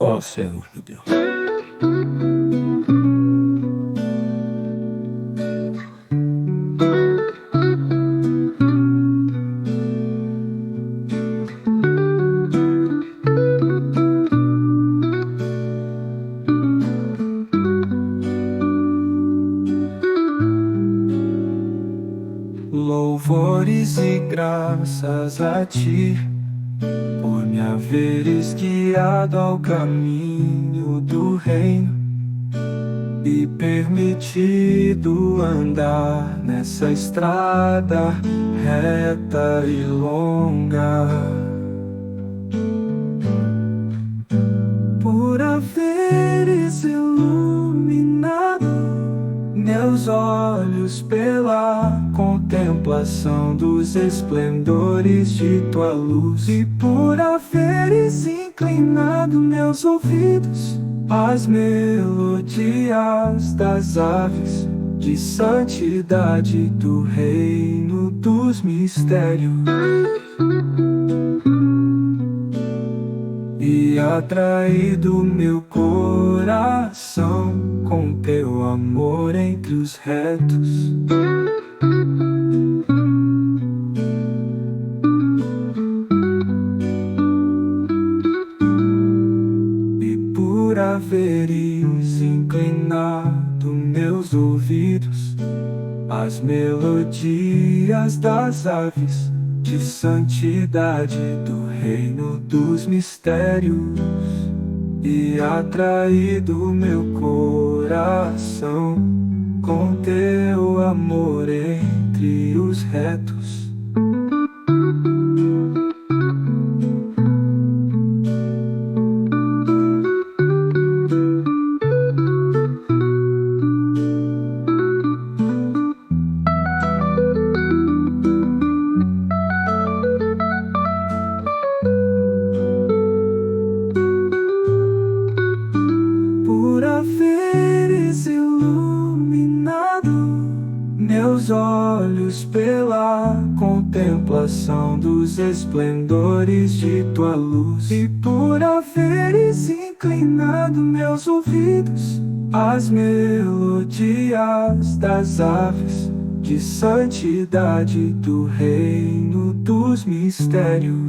Ó Senhor, meu Deus. Louvores e graças a ti, por me haveres guiado ao caminho do reino e permitido andar nessa estrada reta e longa. Por haveres iluminado meus olhos pela contemplação dos esplendores de tua luz, e por haveres inclinado meus ouvidos às melodias das aves de santidade do reino dos mistérios, e atraído meu coração com teu amor entre os retos. E por haveres inclinado meus ouvidos às melodias das aves de santidade do reino dos mistérios, e atraído meu coração com teu amor entre os retos. Por haveres iluminado meus olhos pela contemplação dos esplendores de tua luz, e por haveres inclinado meus ouvidos às melodias das aves de santidade do reino dos mistérios,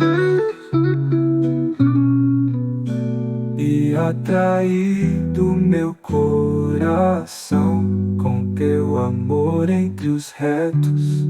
e atraído meu coração com teu amor entre os retos.